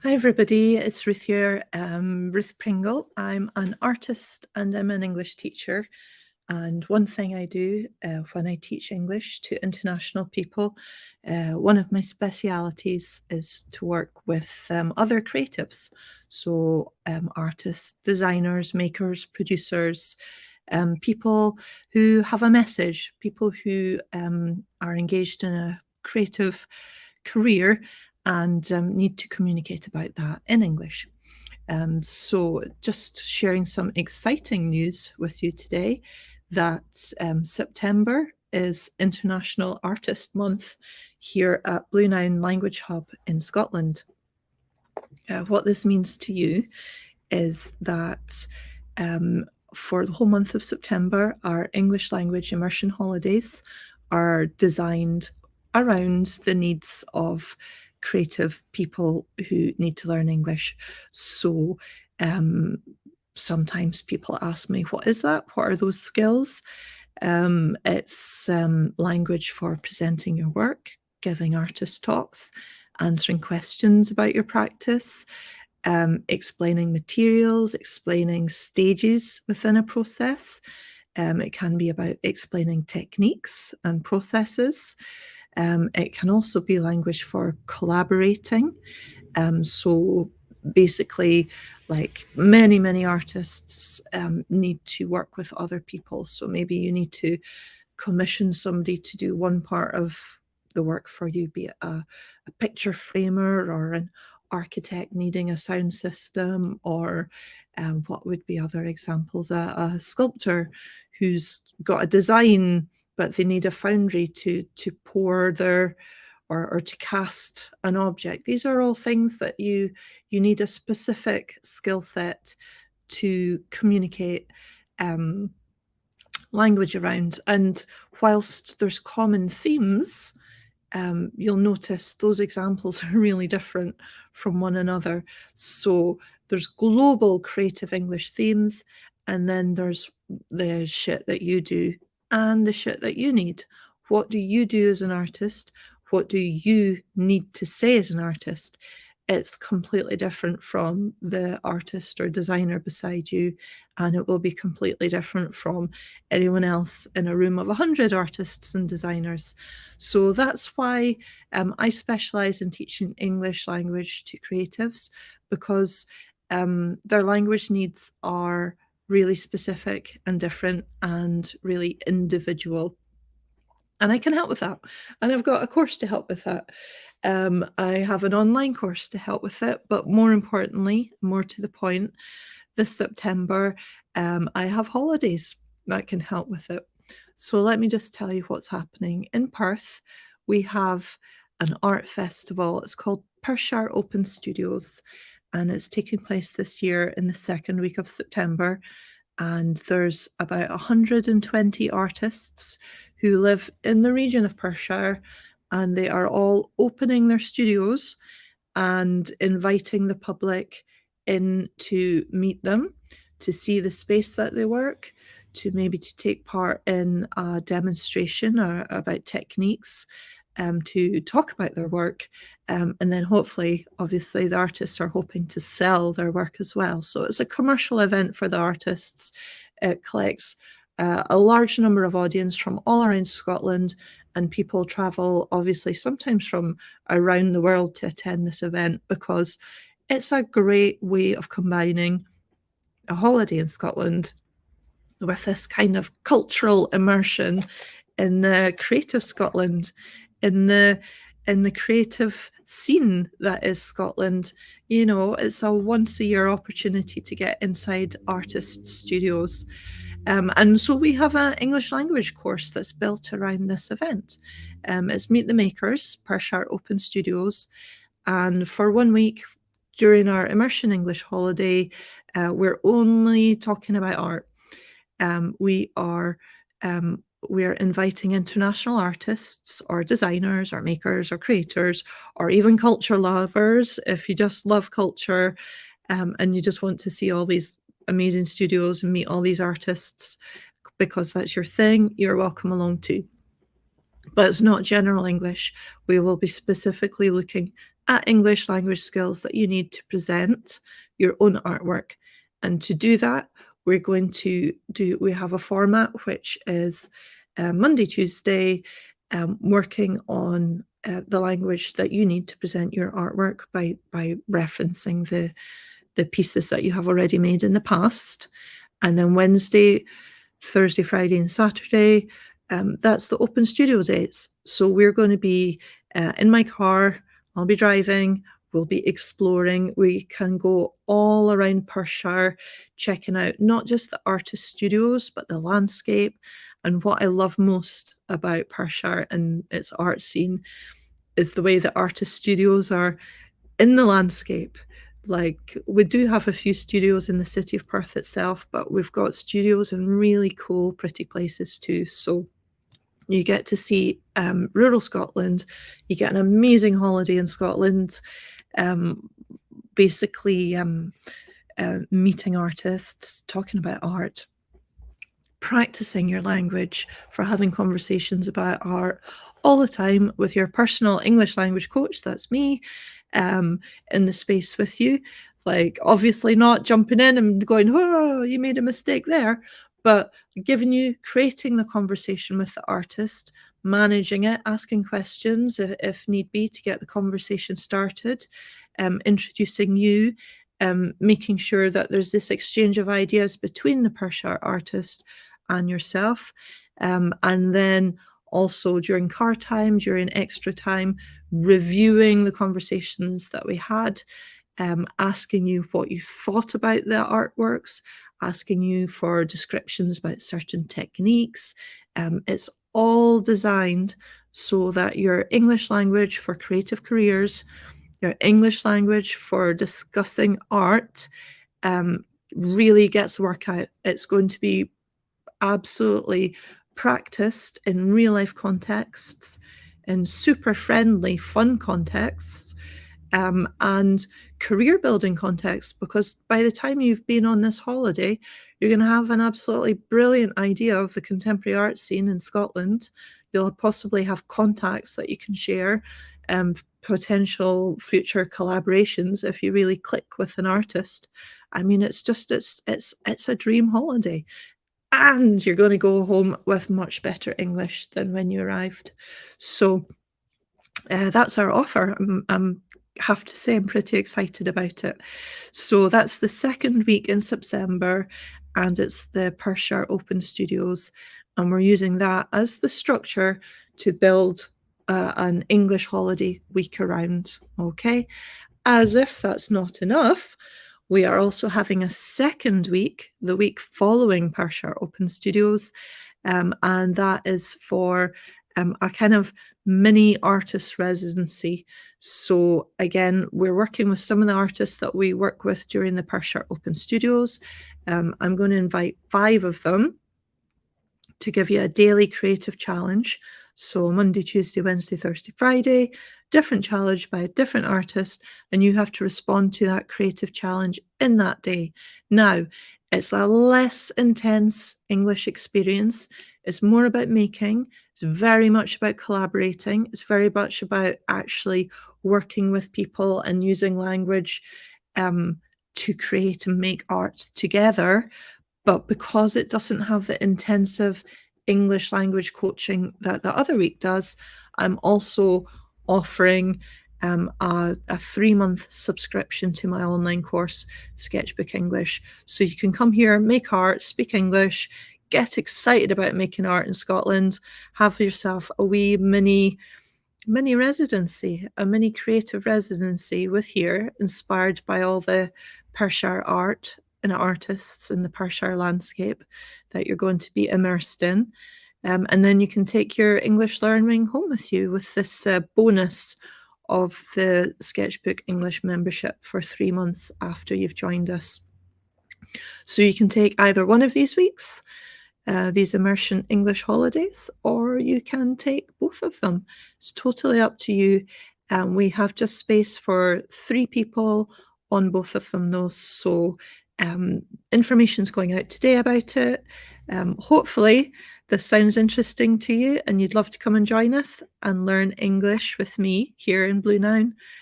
Hi everybody, it's Ruth here, Ruth Pringle. I'm an artist and I'm an English teacher. And one thing I do when I teach English to international people, one of my specialities is to work with other creatives. So artists, designers, makers, producers, people who have a message, people who are engaged in a creative career and need to communicate about that in English. So just sharing some exciting news with you today that September is International Artist Month here at Blue Noun Language Hub in Scotland. What this means to you is that for the whole month of September, our English language immersion holidays are designed around the needs of creative people who need to learn English. So sometimes people ask me, what is that? What are those skills? It's language for presenting your work, giving artist talks, answering questions about your practice, explaining materials, explaining stages within a process. It can be about explaining techniques and processes. It can also be language for collaborating. So basically, like many artists need to work with other people. So maybe you need to commission somebody to do one part of the work for you, be it a picture framer or an architect needing a sound system, or what would be other examples? A sculptor who's got a design, but they need a foundry to pour their or to cast an object. These are all things that you need a specific skill set to communicate language around. And whilst there's common themes, you'll notice those examples are really different from one another. So there's global creative English themes, and then there's the shit that you do and the shit that you need. What do you do as an artist? What do you need to say as an artist? It's completely different from the artist or designer beside you, and it will be completely different from anyone else in a room of 100 artists and designers. So that's why I specialise in teaching English language to creatives, because their language needs are really specific and different and really individual. And I can help with that. And I've got a course to help with that. I have an online course to help with it, but more importantly, more to the point, this September, I have holidays that can help with it. So let me just tell you what's happening. In Perth, we have an art festival. It's called Perthshire Open Studios, and it's taking place this year in the second week of September. And there's about 120 artists who live in the region of Perthshire, and they are all opening their studios and inviting the public in to meet them, to see the space that they work, to maybe to take part in a demonstration or about techniques, to talk about their work, and then hopefully, obviously, the artists are hoping to sell their work as well. So it's a commercial event for the artists. It collects a large number of audience from all around Scotland, and people travel, obviously, sometimes from around the world to attend this event, because it's a great way of combining a holiday in Scotland with this kind of cultural immersion in the creative Scotland, in the creative scene that is Scotland. You know, it's a once a year opportunity to get inside artist studios. And so we have an English language course that's built around this event. It's Meet the Makers, Perthshire Open Studios. And for 1 week during our immersion English holiday, we're only talking about art. We are inviting international artists or designers or makers or creators or even culture lovers. If you just love culture and you just want to see all these amazing studios and meet all these artists because that's your thing, you're welcome along too. But it's not general English. We will be specifically looking at English language skills that you need to present your own artwork. And to do that, we have a format which is Monday, Tuesday, working on the language that you need to present your artwork by referencing the pieces that you have already made in the past. And then Wednesday, Thursday, Friday, and Saturday, that's the open studio days. So we're going to be in my car, I'll be driving, we'll be exploring. We can go all around Perthshire, checking out not just the artist studios, but the landscape. And what I love most about Perthshire and its art scene is the way the artist studios are in the landscape. Like, we do have a few studios in the city of Perth itself, but we've got studios in really cool, pretty places too. So you get to see rural Scotland. You get an amazing holiday in Scotland, basically meeting artists, talking about art, practicing your language for having conversations about art all the time with your personal English language coach, that's me, in the space with you. Like, obviously not jumping in and going, oh, you made a mistake there, but creating the conversation with the artist, managing it, asking questions if need be to get the conversation started, introducing you, making sure that there's this exchange of ideas between the Perthshire artist and yourself. And then also during car time, during extra time, reviewing the conversations that we had, asking you what you thought about the artworks, asking you for descriptions about certain techniques. It's all designed so that your English language for creative careers, your English language for discussing art, really gets work out. It's going to be absolutely practiced in real life contexts, in super friendly, fun contexts, and career building contexts, because by the time you've been on this holiday, you're going to have an absolutely brilliant idea of the contemporary art scene in Scotland. You'll possibly have contacts that you can share, potential future collaborations if you really click with an artist. I mean, it's a dream holiday. And you're going to go home with much better English than when you arrived. So that's our offer. Have to say I'm pretty excited about it. So that's the second week in September, and it's the Perthshire Open Studios, and we're using that as the structure to build an English holiday week around. Okay, as if that's not enough, we are also having a second week, the week following Perthshire Open Studios, and that is for a kind of mini artist residency. So again, we're working with some of the artists that we work with during the Perthshire Open Studios. I'm going to invite 5 of them to give you a daily creative challenge. So Monday, Tuesday, Wednesday, Thursday, Friday, different challenge by a different artist, and you have to respond to that creative challenge in that day. Now, it's a less intense English experience. It's more about making. It's very much about collaborating. It's very much about actually working with people and using language to create and make art together. But because it doesn't have the intensive English language coaching that the other week does, I'm also offering a 3-month subscription to my online course, Sketchbook English. So you can come here, make art, speak English, get excited about making art in Scotland, have yourself a wee mini-residency, a mini creative residency with here, inspired by all the Perthshire art and artists in the Perthshire landscape that you're going to be immersed in. And then you can take your English learning home with you with this bonus of the Sketchbook English membership for 3 months after you've joined us. So you can take either one of these weeks, these immersion English holidays, or you can take both of them. It's totally up to you. We have just space for 3 people on both of them though, so information's going out today about it. Hopefully this sounds interesting to you and you'd love to come and join us and learn English with me here in Blue Noun.